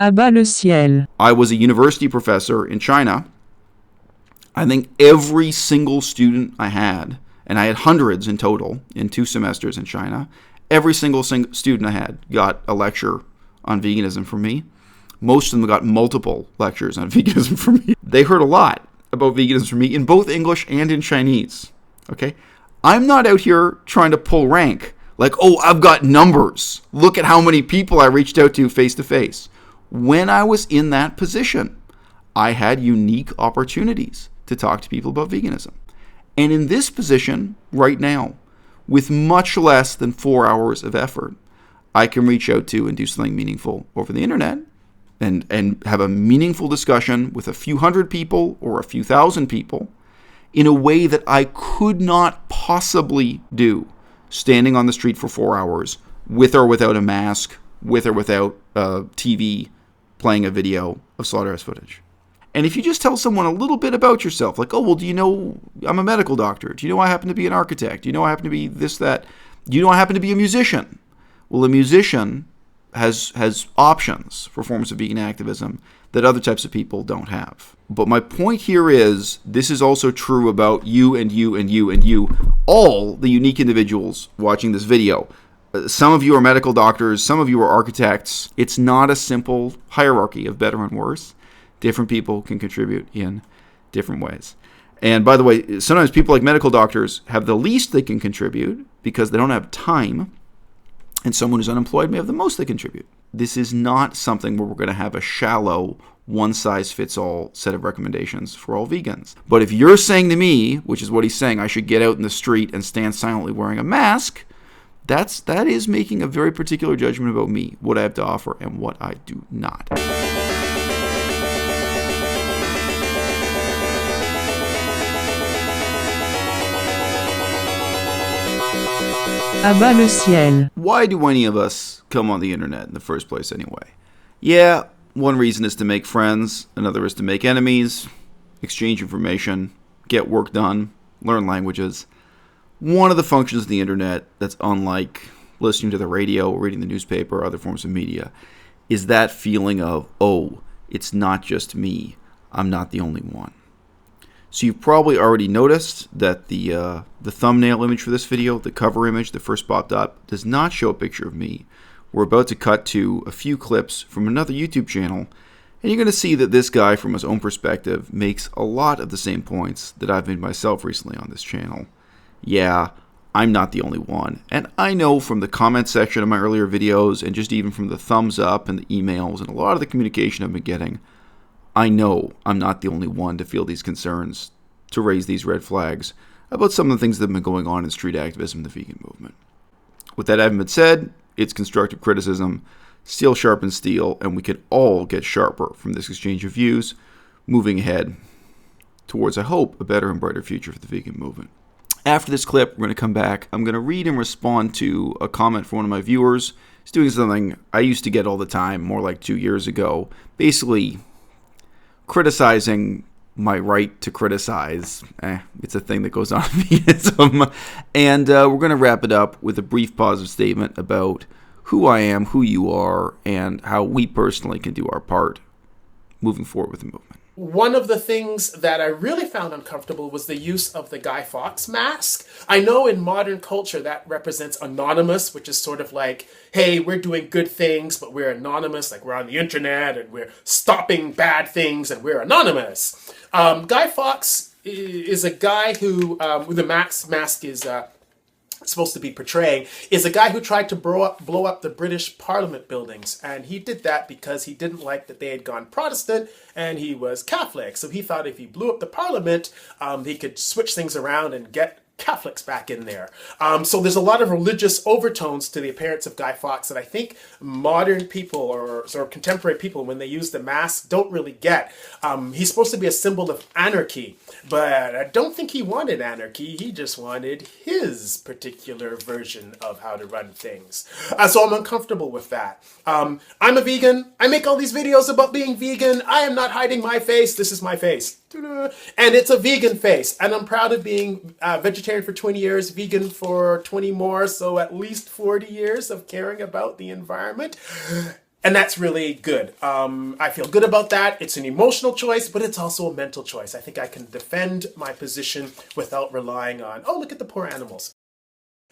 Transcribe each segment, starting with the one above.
À-bas-le-ciel. I was a university professor in China. I think every single student I had, and I had hundreds in total in 2 semesters in China, every single student I had got a lecture on veganism from me. Most of them got multiple lectures on veganism from me. They heard a lot about veganism from me in both English and in Chinese. Okay? I'm not out here trying to pull rank. Like, oh, I've got numbers. Look at how many people I reached out to face to face. When I was in that position, I had unique opportunities to talk to people about veganism. And in this position right now, with much less than 4 hours of effort, I can reach out to and do something meaningful over the internet and have a meaningful discussion with a few hundred people or a few thousand people in a way that I could not possibly do standing on the street for 4 hours with or without a mask, with or without TV playing a video of slaughterhouse footage. And if you just tell someone a little bit about yourself, like, oh, well, do you know I'm a medical doctor? Do you know I happen to be an architect? Do you know I happen to be this, that? Do you know I happen to be a musician? Well, a musician has options for forms of vegan activism that other types of people don't have. But my point here is, this is also true about you and you and you and you, all the unique individuals watching this video. Some of you are medical doctors, some of you are architects. It's not a simple hierarchy of better and worse. Different people can contribute in different ways. And by the way, sometimes people like medical doctors have the least they can contribute because they don't have time. And someone who's unemployed may have the most they contribute. This is not something where we're going to have a shallow, one-size-fits-all set of recommendations for all vegans. But if you're saying to me, which is what he's saying, I should get out in the street and stand silently wearing a mask, that is making a very particular judgment about me, what I have to offer and what I do not. À-bas-le-ciel. Why do any of us come on the internet in the first place anyway? Yeah, one reason is to make friends, another is to make enemies, exchange information, get work done, learn languages. One of the functions of the internet that's unlike listening to the radio or reading the newspaper or other forms of media is that feeling of, oh, it's not just me. I'm not the only one. So you've probably already noticed that the thumbnail image for this video, the cover image that first popped up, does not show a picture of me. We're about to cut to a few clips from another YouTube channel, and you're going to see that this guy, from his own perspective, makes a lot of the same points that I've made myself recently on this channel. Yeah, I'm not the only one, and I know from the comment section of my earlier videos, and just even from the thumbs up and the emails and a lot of the communication I've been getting, I know I'm not the only one to feel these concerns, to raise these red flags about some of the things that have been going on in street activism and the vegan movement. With that having been said, it's constructive criticism, steel sharpens steel, and we can all get sharper from this exchange of views, moving ahead towards, I hope, a better and brighter future for the vegan movement. After this clip, we're going to come back. I'm going to read and respond to a comment from one of my viewers. He's doing something I used to get all the time, more like 2 years ago, basically criticizing my right to criticize. It's a thing that goes on in veganism. And we're going to wrap it up with a brief positive statement about who I am, who you are, and how we personally can do our part moving forward with the movement. One of the things that I really found uncomfortable was the use of the Guy Fawkes mask. I know in modern culture that represents anonymous, which is sort of like, hey, we're doing good things, but we're anonymous, like we're on the internet and we're stopping bad things and we're anonymous. Guy Fawkes is a guy who, the mask is supposed to be portraying, is a guy who tried to blow up the British Parliament buildings. And he did that because he didn't like that they had gone Protestant and he was Catholic. So he thought if he blew up the Parliament, he could switch things around and get Catholics back in there. So there's a lot of religious overtones to the appearance of Guy Fawkes that I think modern people or sort of contemporary people, when they use the mask, don't really get. He's supposed to be a symbol of anarchy, but I don't think he wanted anarchy. He just wanted his particular version of how to run things. So I'm uncomfortable with that. I'm a vegan. I make all these videos about being vegan. I am not hiding my face. This is my face. And it's a vegan face. And I'm proud of being vegetarian for 20 years, vegan for 20 more, so at least 40 years of caring about the environment. And that's really good. I feel good about that. It's an emotional choice, but it's also a mental choice. I think I can defend my position without relying on, oh, look at the poor animals.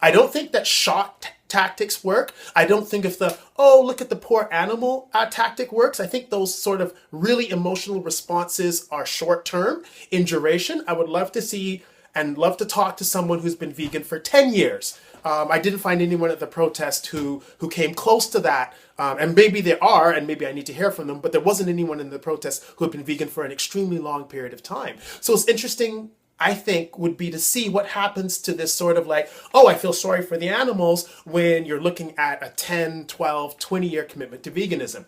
I don't think that shock tactics work. I don't think if the, oh, look at the poor animal tactic works. I think those sort of really emotional responses are short term in duration. I would love to see and love to talk to someone who's been vegan for 10 years. I didn't find anyone at the protest who came close to that. And maybe there are, and maybe I need to hear from them, but there wasn't anyone in the protest who had been vegan for an extremely long period of time. So it's interesting, I think, would be to see what happens to this sort of like, oh, I feel sorry for the animals when you're looking at a 10, 12, 20-year commitment to veganism.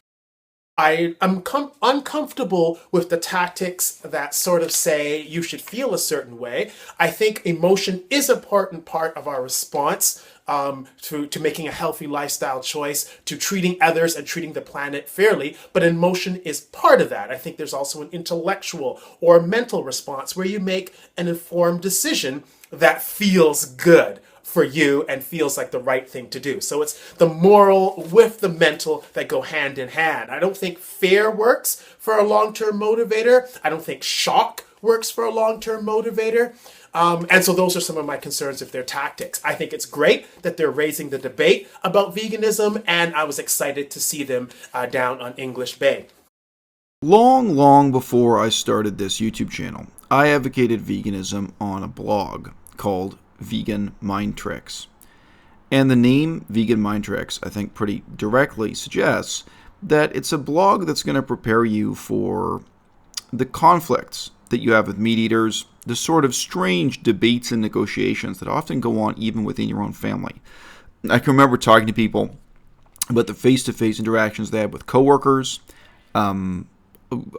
I am uncomfortable with the tactics that sort of say you should feel a certain way. I think emotion is an important part of our response to making a healthy lifestyle choice, to treating others and treating the planet fairly. But emotion is part of that. I think there's also an intellectual or mental response where you make an informed decision that feels good for you and feels like the right thing to do. So it's the moral with the mental that go hand in hand. I don't think fear works for a long-term motivator. I don't think shock works for a long-term motivator. And so those are some of my concerns with their tactics. I think it's great that they're raising the debate about veganism, and I was excited to see them down on English Bay. Long before I started this YouTube channel, I advocated veganism on a blog called Vegan Mind Tricks. And the name Vegan Mind Tricks, I think, pretty directly suggests that it's a blog that's going to prepare you for the conflicts that you have with meat eaters, the sort of strange debates and negotiations that often go on even within your own family. I can remember talking to people about the face-to-face interactions they had with coworkers,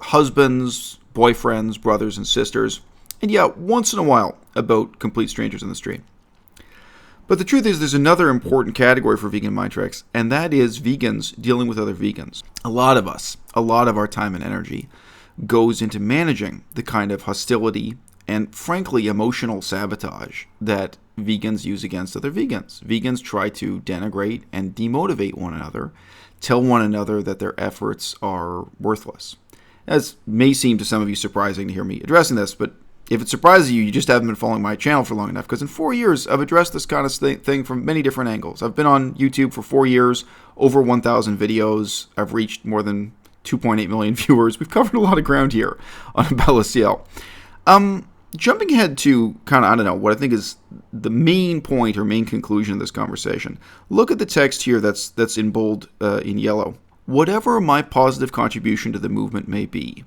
husbands, boyfriends, brothers, and sisters, and yeah, once in a while, about complete strangers in the street. But the truth is, there's another important category for vegan mind tricks, and that is vegans dealing with other vegans. A lot of us, a lot of our time and energy goes into managing the kind of hostility and, frankly, emotional sabotage that vegans use against other vegans. Vegans try to denigrate and demotivate one another, tell one another that their efforts are worthless. As may seem to some of you surprising to hear me addressing this, but if it surprises you, you just haven't been following my channel for long enough, because in 4 years, I've addressed this kind of thing from many different angles. I've been on YouTube for 4 years, over 1,000 videos. I've reached more than 2.8 million viewers. We've covered a lot of ground here on à-bas-le-ciel. Jumping ahead to kind of, I don't know, what I think is the main point or main conclusion of this conversation. Look at the text here that's in bold in yellow. Whatever my positive contribution to the movement may be,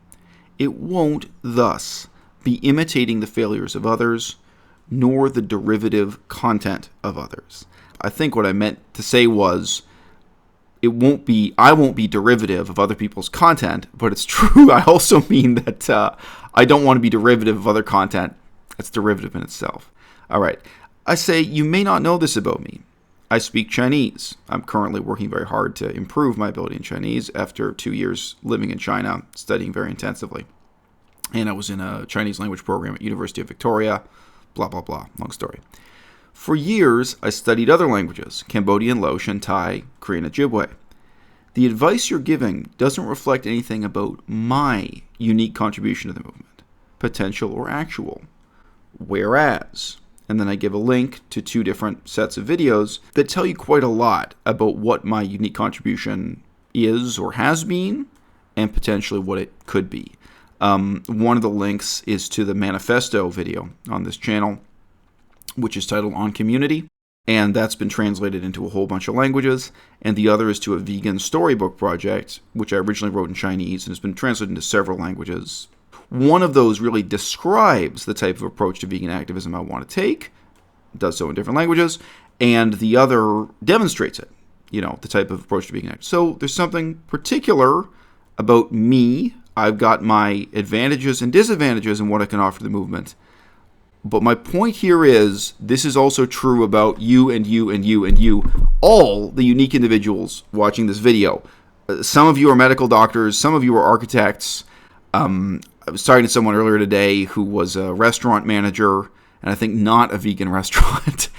it won't thus be imitating the failures of others, nor the derivative content of others. I think what I meant to say was, I won't be derivative of other people's content, but it's true. I also mean that I don't want to be derivative of other content that's derivative in itself. All right. I say, you may not know this about me. I speak Chinese. I'm currently working very hard to improve my ability in Chinese after 2 years living in China, studying very intensively. And I was in a Chinese language program at University of Victoria, blah, blah, blah, long story. For years, I studied other languages, Cambodian, Laotian, Thai, Korean, Ojibwe. The advice you're giving doesn't reflect anything about my unique contribution to the movement, potential or actual. Whereas, and then I give a link to 2 different sets of videos that tell you quite a lot about what my unique contribution is or has been, and potentially what it could be. One of the links is to the manifesto video on this channel, which is titled On Community, and that's been translated into a whole bunch of languages. And the other is to a vegan storybook project, which I originally wrote in Chinese and has been translated into several languages. One of those really describes the type of approach to vegan activism I want to take, does so in different languages, and the other demonstrates it, the type of approach to vegan activism. So there's something particular about me. I've got my advantages and disadvantages in what I can offer the movement. But my point here is, this is also true about you and you and you and you, all the unique individuals watching this video. Some of you are medical doctors, some of you are architects. I was talking to someone earlier today who was a restaurant manager, and I think not a vegan restaurant.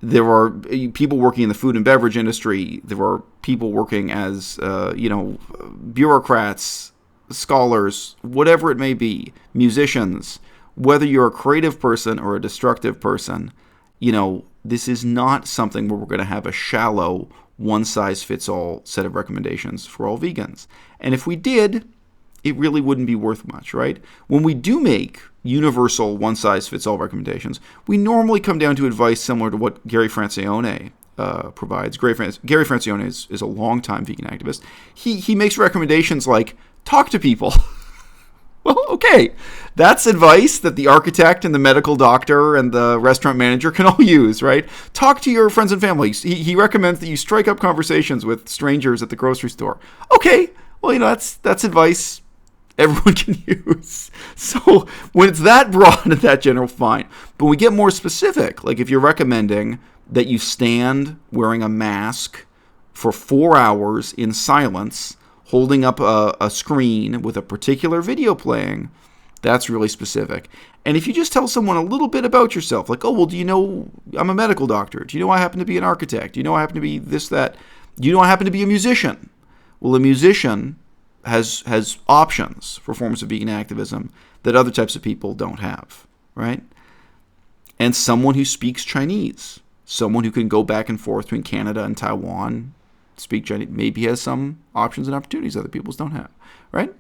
There are people working in the food and beverage industry. There are people working as, bureaucrats, scholars, whatever it may be, musicians. Whether you're a creative person or a destructive person, this is not something where we're going to have a shallow, one-size-fits-all set of recommendations for all vegans. And if we did, it really wouldn't be worth much, right? When we do make universal one-size-fits-all recommendations, we normally come down to advice similar to what Gary Francione provides. Gary Francione is a longtime vegan activist. He makes recommendations like, talk to people. Well, okay. That's advice that the architect and the medical doctor and the restaurant manager can all use, right? Talk to your friends and family. He recommends that you strike up conversations with strangers at the grocery store. Okay. Well, that's advice everyone can use. So when it's that broad and that general, fine. But we get more specific. Like if you're recommending that you stand wearing a mask for 4 hours in silence, holding up a screen with a particular video playing, that's really specific. And if you just tell someone a little bit about yourself, like, oh, well, do you know I'm a medical doctor? Do you know I happen to be an architect? Do you know I happen to be this, that? Do you know I happen to be a musician? Well, a musician has options for forms of vegan activism that other types of people don't have, right? And someone who speaks Chinese, someone who can go back and forth between Canada and Taiwan, speak Chinese, maybe has some options and opportunities other peoples don't have, right?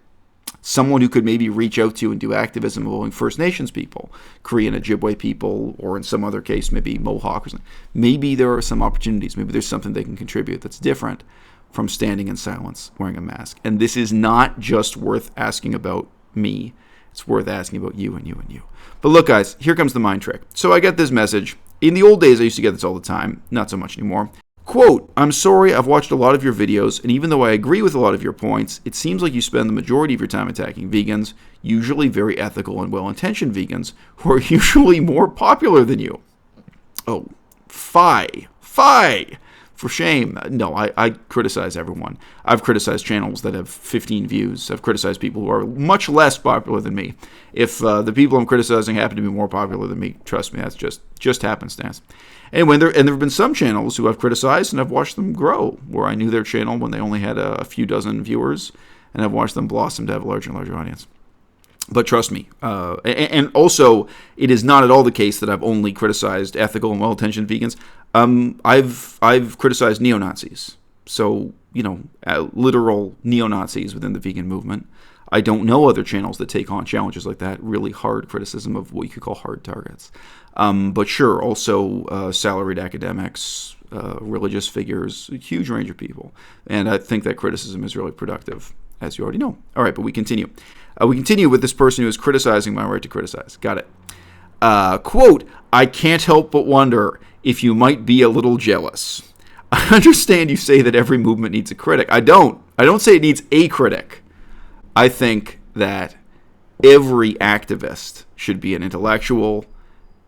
Someone who could maybe reach out to and do activism involving First Nations people, Korean Ojibwe people, or in some other case, maybe Mohawk or something. Maybe there are some opportunities. Maybe there's something they can contribute that's different from standing in silence wearing a mask. And this is not just worth asking about me. It's worth asking about you and you and you. But look, guys, here comes the mind trick. So I get this message. In the old days, I used to get this all the time. Not so much anymore. Quote, I'm sorry, I've watched a lot of your videos, and even though I agree with a lot of your points, it seems like you spend the majority of your time attacking vegans, usually very ethical and well-intentioned vegans, who are usually more popular than you. Oh, fie. For shame. No, I criticize everyone. I've criticized channels that have 15 views. I've criticized people who are much less popular than me. If the people I'm criticizing happen to be more popular than me, trust me, that's just happenstance. Anyway, there have been some channels who I've criticized, and I've watched them grow, where I knew their channel when they only had a few dozen viewers, and I've watched them blossom to have a larger and larger audience. But trust me, and also, it is not at all the case that I've only criticized ethical and well-intentioned vegans. I've criticized neo-Nazis, so, literal neo-Nazis within the vegan movement. I don't know other channels that take on challenges like that, really hard criticism of what you could call hard targets. But sure, also salaried academics, religious figures, a huge range of people. And I think that criticism is really productive, as you already know. All right, but we continue. We continue with this person who is criticizing my right to criticize. Got it. Quote, I can't help but wonder if you might be a little jealous. I understand you say that every movement needs a critic. I don't say it needs a critic. I think that every activist should be an intellectual.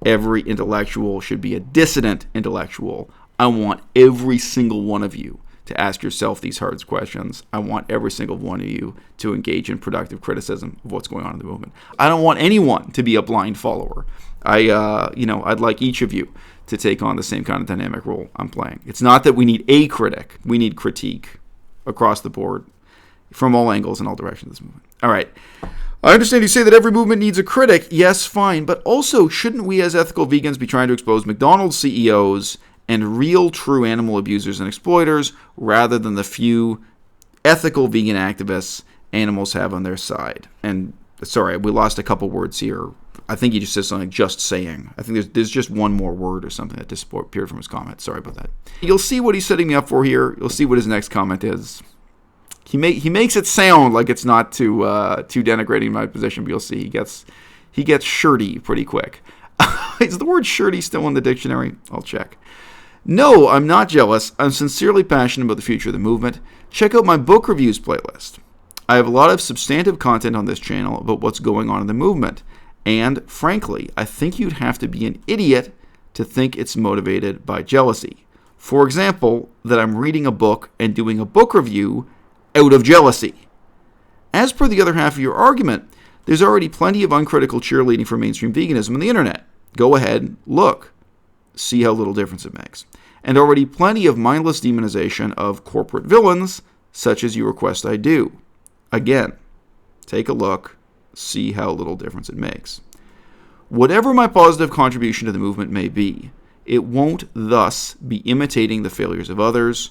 Every intellectual should be a dissident intellectual. I want every single one of you to ask yourself these hard questions. I want every single one of you to engage in productive criticism of what's going on in the movement. I don't want anyone to be a blind follower. I'd like each of you to take on the same kind of dynamic role I'm playing. It's not that we need a critic. We need critique across the board from all angles and all directions of this movement. All right. I understand you say that every movement needs a critic. Yes, fine. But also, shouldn't we as ethical vegans be trying to expose McDonald's CEOs and real true animal abusers and exploiters rather than the few ethical vegan activists animals have on their side? And sorry, we lost a couple words here. I think he just said something just saying. I think there's just one more word or something that disappeared from his comment. Sorry about that. You'll see what he's setting me up for here. You'll see what his next comment is. He makes it sound like it's not too denigrating my position, but you'll see he gets shirty pretty quick. Is the word shirty still in the dictionary? I'll check. No, I'm not jealous. I'm sincerely passionate about the future of the movement. Check out my book reviews playlist. I have a lot of substantive content on this channel about what's going on in the movement. And, frankly, I think you'd have to be an idiot to think it's motivated by jealousy. For example, that I'm reading a book and doing a book review out of jealousy. As per the other half of your argument, there's already plenty of uncritical cheerleading for mainstream veganism on the internet. Go ahead, look. See how little difference it makes. And already plenty of mindless demonization of corporate villains, such as you request I do. Again, take a look, see how little difference it makes. Whatever my positive contribution to the movement may be, it won't thus be imitating the failures of others,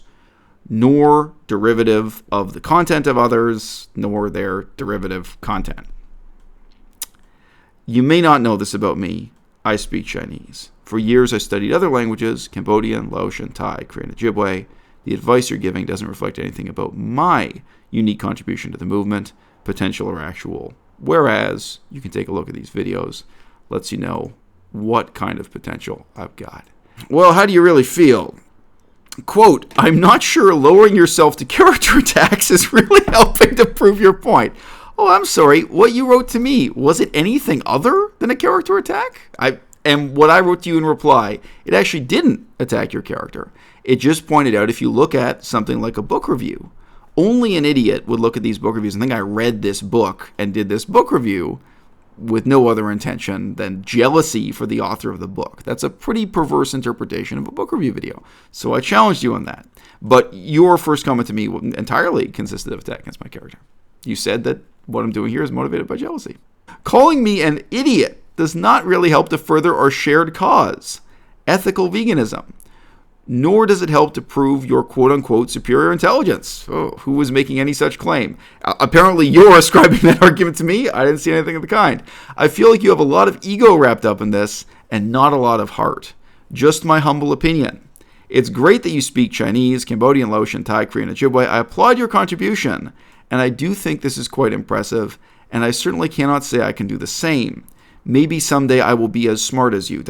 nor derivative of the content of others, nor their derivative content. You may not know this about me. I speak Chinese. For years, I studied other languages, Cambodian, Laotian, Thai, Korean, Ojibwe. The advice you're giving doesn't reflect anything about my unique contribution to the movement, potential or actual. Whereas, you can take a look at these videos, lets you know what kind of potential I've got. Well, how do you really feel? Quote, I'm not sure lowering yourself to character attacks is really helping to prove your point. Oh, I'm sorry. What you wrote to me, was it anything other than a character attack? And what I wrote to you in reply, it actually didn't attack your character. It just pointed out if you look at something like a book review, only an idiot would look at these book reviews and think I read this book and did this book review with no other intention than jealousy for the author of the book. That's a pretty perverse interpretation of a book review video. So I challenged you on that. But your first comment to me entirely consisted of attack against my character. You said that what I'm doing here is motivated by jealousy. Calling me an idiot does not really help to further our shared cause, ethical veganism. Nor does it help to prove your quote-unquote superior intelligence. Oh, who was making any such claim? Apparently you're ascribing that argument to me. I didn't see anything of the kind. I feel like you have a lot of ego wrapped up in this and not a lot of heart. Just my humble opinion. It's great that you speak Chinese, Cambodian, Laotian, Thai, Korean, Ojibwe. I applaud your contribution, and I do think this is quite impressive, and I certainly cannot say I can do the same. Maybe someday I will be as smart as you.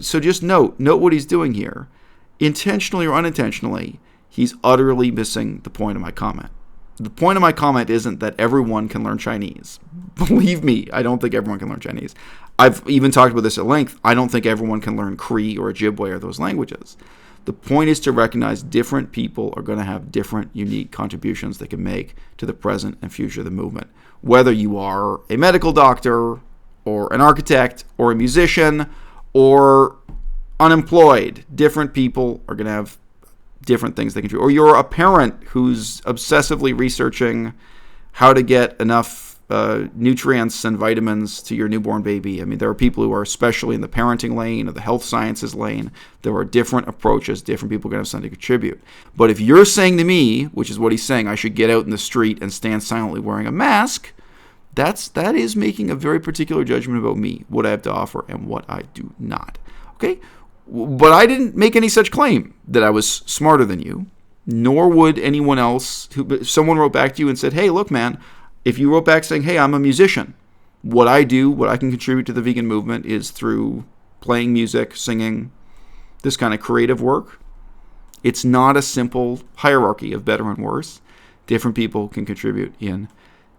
So just note what he's doing here. Intentionally or unintentionally, he's utterly missing the point of my comment. The point of my comment isn't that everyone can learn Chinese. Believe me, I don't think everyone can learn Chinese. I've even talked about this at length. I don't think everyone can learn Cree or Ojibwe or those languages. The point is to recognize different people are going to have different unique contributions they can make to the present and future of the movement. Whether you are a medical doctor or an architect or a musician or unemployed, different people are going to have different things they can do. Or you're a parent who's obsessively researching how to get enough nutrients and vitamins to your newborn baby. I mean, there are people who are especially in the parenting lane or the health sciences lane. There are different approaches. Different people are going to have something to contribute. But if you're saying to me, which is what he's saying, I should get out in the street and stand silently wearing a mask, that is making a very particular judgment about me, what I have to offer and what I do not. Okay? But I didn't make any such claim that I was smarter than you, nor would anyone else. If someone wrote back to you and said, hey, look, man, if you wrote back saying, hey, I'm a musician, what I do, what I can contribute to the vegan movement is through playing music, singing, this kind of creative work. It's not a simple hierarchy of better and worse. Different people can contribute in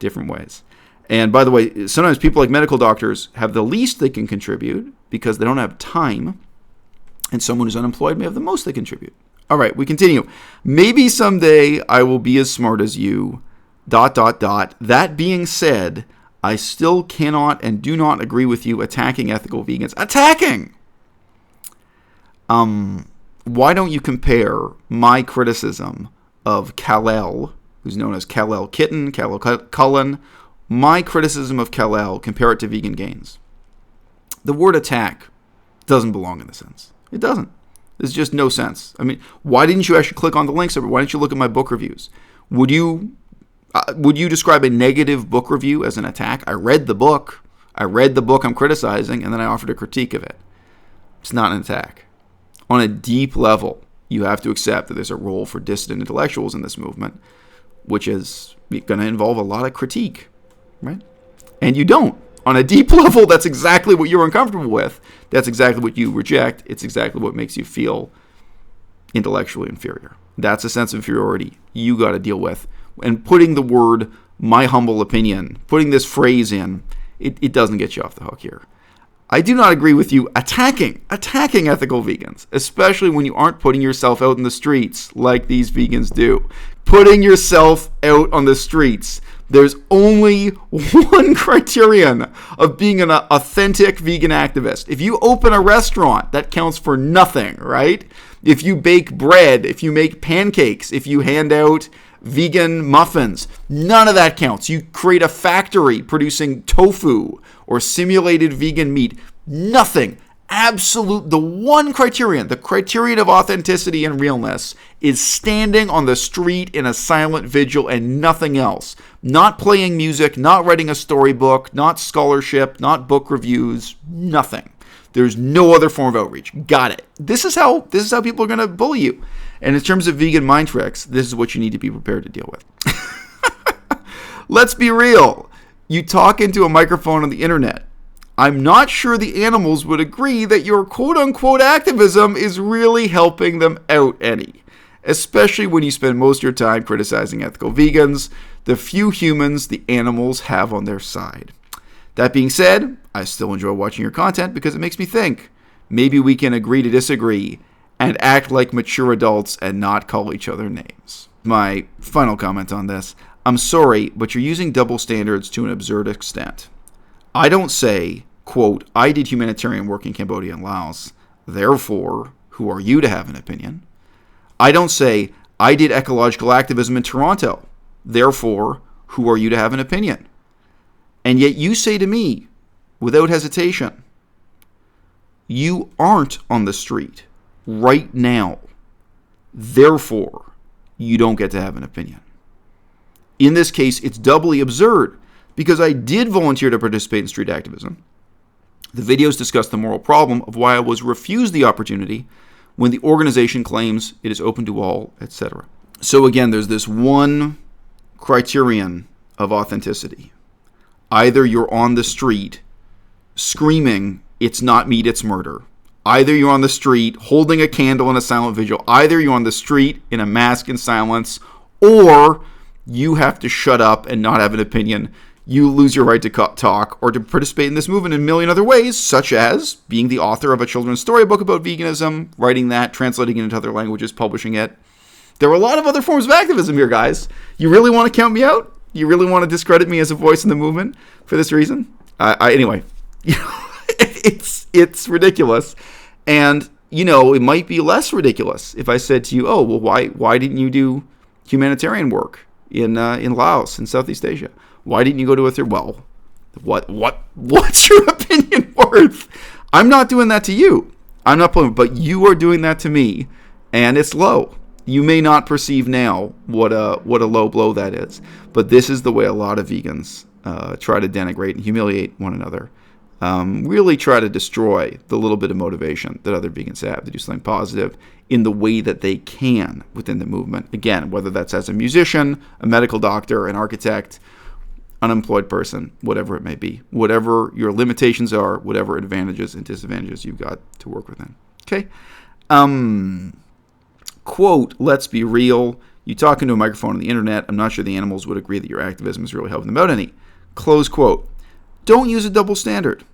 different ways. And by the way, sometimes people like medical doctors have the least they can contribute because they don't have time. And someone who's unemployed may have the most they contribute. All right, we continue. Maybe someday I will be as smart as you, ... That being said, I still cannot and do not agree with you attacking ethical vegans. Attacking! Why don't you compare my criticism of Kal-El, who's known as Kal-El Kitten, Kal-El Cullen, my criticism of Kal-El, compare it to vegan gains. The word attack doesn't belong in the sentence. It doesn't. There's just no sense. I mean, why didn't you actually click on the links? Why didn't you look at my book reviews? Would you describe a negative book review as an attack? I read the book I'm criticizing, and then I offered a critique of it. It's not an attack. On a deep level, you have to accept that there's a role for dissident intellectuals in this movement, which is going to involve a lot of critique, right? And you don't. On a deep level, that's exactly what you're uncomfortable with. That's exactly what you reject. It's exactly what makes you feel intellectually inferior. That's a sense of inferiority you got to deal with. And putting the word, my humble opinion, putting this phrase in, it doesn't get you off the hook here. I do not agree with you attacking ethical vegans, especially when you aren't putting yourself out in the streets like these vegans do. Putting yourself out on the streets, There's only one criterion of being an authentic vegan activist. If you open a restaurant, that counts for nothing, right? If you bake bread, if you make pancakes, if you hand out vegan muffins, none of that counts. You create a factory producing tofu or simulated vegan meat, nothing. The one criterion, the criterion of authenticity and realness, is standing on the street in a silent vigil and nothing else. Not playing music, not writing a storybook, not scholarship, not book reviews, nothing. There's no other form of outreach. Got it. This is how people are going to bully you. And in terms of vegan mind tricks, this is what you need to be prepared to deal with. Let's be real. You talk into a microphone on the internet. I'm not sure the animals would agree that your quote-unquote activism is really helping them out any, especially when you spend most of your time criticizing ethical vegans, the few humans the animals have on their side. That being said, I still enjoy watching your content because it makes me think. Maybe we can agree to disagree and act like mature adults and not call each other names. My final comment on this. I'm sorry, but you're using double standards to an absurd extent. I don't say, quote, I did humanitarian work in Cambodia and Laos, therefore, who are you to have an opinion? I don't say, I did ecological activism in Toronto, therefore, who are you to have an opinion? And yet you say to me, without hesitation, you aren't on the street right now, therefore, you don't get to have an opinion. In this case, it's doubly absurd, because I did volunteer to participate in street activism. The videos discuss the moral problem of why I was refused the opportunity when the organization claims it is open to all, etc. So again, there's this one criterion of authenticity. Either you're on the street screaming, it's not meat, it's murder. Either you're on the street holding a candle in a silent vigil. Either you're on the street in a mask in silence, or you have to shut up and not have an opinion. You lose your right to talk or to participate in this movement in a million other ways, such as being the author of a children's storybook about veganism, writing that, translating it into other languages, publishing it. There are a lot of other forms of activism here, guys. You really want to count me out? You really want to discredit me as a voice in the movement for this reason? Anyway, it's ridiculous. And, it might be less ridiculous if I said to you, oh, well, why didn't you do humanitarian work in Laos, in Southeast Asia? Why didn't you go to a third? Well, what's your opinion worth? I'm not doing that to you. I'm not pulling, but you are doing that to me, and it's low. You may not perceive now what a low blow that is, but this is the way a lot of vegans try to denigrate and humiliate one another. Really try to destroy the little bit of motivation that other vegans have to do something positive in the way that they can within the movement. Again, whether that's as a musician, a medical doctor, an architect, unemployed person, whatever it may be, whatever your limitations are, whatever advantages and disadvantages you've got to work within. Okay. Quote, let's be real. You talk into a microphone on the internet. I'm not sure the animals would agree that your activism is really helping them out any. Close quote. Don't use a double standard.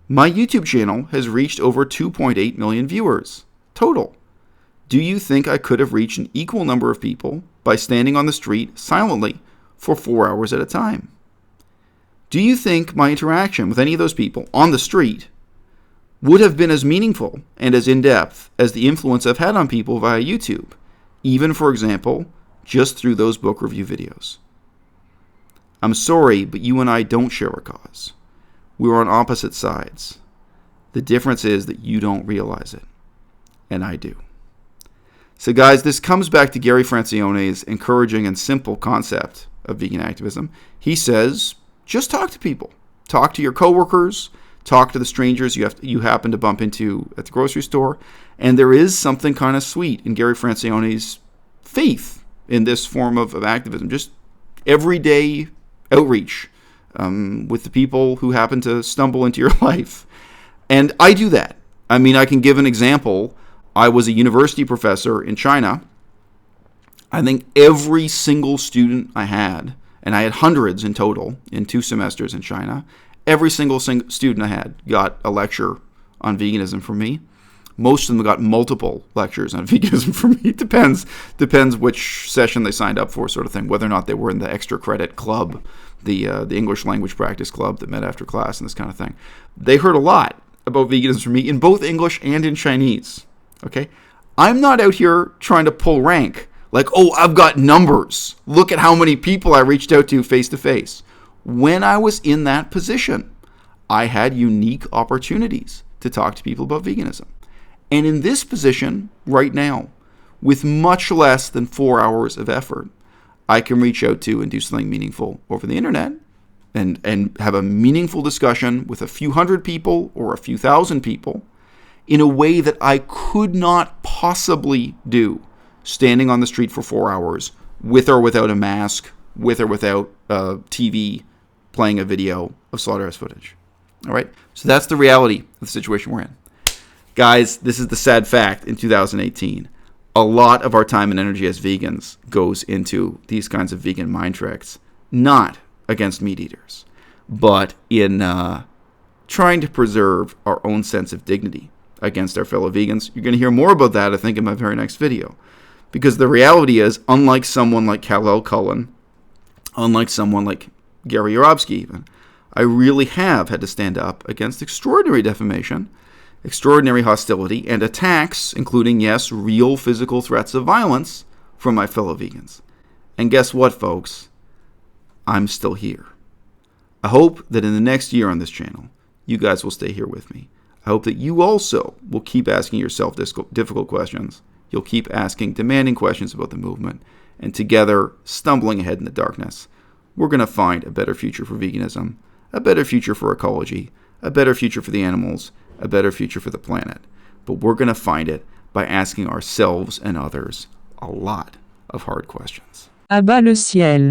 My YouTube channel has reached over 2.8 million viewers total. Do you think I could have reached an equal number of people by standing on the street silently for 4 hours at a time? Do you think my interaction with any of those people on the street would have been as meaningful and as in-depth as the influence I've had on people via YouTube, even, for example, just through those book review videos? I'm sorry, but you and I don't share a cause. We're on opposite sides. The difference is that you don't realize it, and I do. So guys, this comes back to Gary Francione's encouraging and simple concept of vegan activism. He says, just talk to people. Talk to your coworkers. Talk to the strangers you happen to bump into at the grocery store. And there is something kind of sweet in Gary Francione's faith in this form of activism. Just everyday outreach with the people who happen to stumble into your life. And I do that. I mean, I can give an example. I was a university professor in China. I think every single student I had, and I had hundreds in total in 2 semesters in China, every single student I had got a lecture on veganism from me. Most of them got multiple lectures on veganism from me. It depends which session they signed up for, sort of thing, whether or not they were in the extra credit club, the English language practice club that met after class and this kind of thing. They heard a lot about veganism from me in both English and in Chinese. Okay? I'm not out here trying to pull rank. Like, oh, I've got numbers. Look at how many people I reached out to face to face. When I was in that position, I had unique opportunities to talk to people about veganism. And in this position right now, with much less than 4 hours of effort, I can reach out to and do something meaningful over the internet and have a meaningful discussion with a few hundred people or a few thousand people in a way that I could not possibly do standing on the street for 4 hours with or without a mask, with or without TV playing a video of slaughterhouse footage. All right? So that's the reality of the situation we're in. Guys, this is the sad fact in 2018. A lot of our time and energy as vegans goes into these kinds of vegan mind tricks, not against meat eaters, but in trying to preserve our own sense of dignity against our fellow vegans. You're going to hear more about that, I think, in my very next video. Because the reality is, unlike someone like Kal-El Cullen, unlike someone like Gary Yourofsky even, I really have had to stand up against extraordinary defamation, extraordinary hostility, and attacks, including, yes, real physical threats of violence from my fellow vegans. And guess what, folks? I'm still here. I hope that in the next year on this channel, you guys will stay here with me. I hope that you also will keep asking yourself difficult questions. You'll keep asking demanding questions about the movement. And together, stumbling ahead in the darkness, we're going to find a better future for veganism, a better future for ecology, a better future for the animals, a better future for the planet. But we're going to find it by asking ourselves and others a lot of hard questions. À-bas-le-ciel.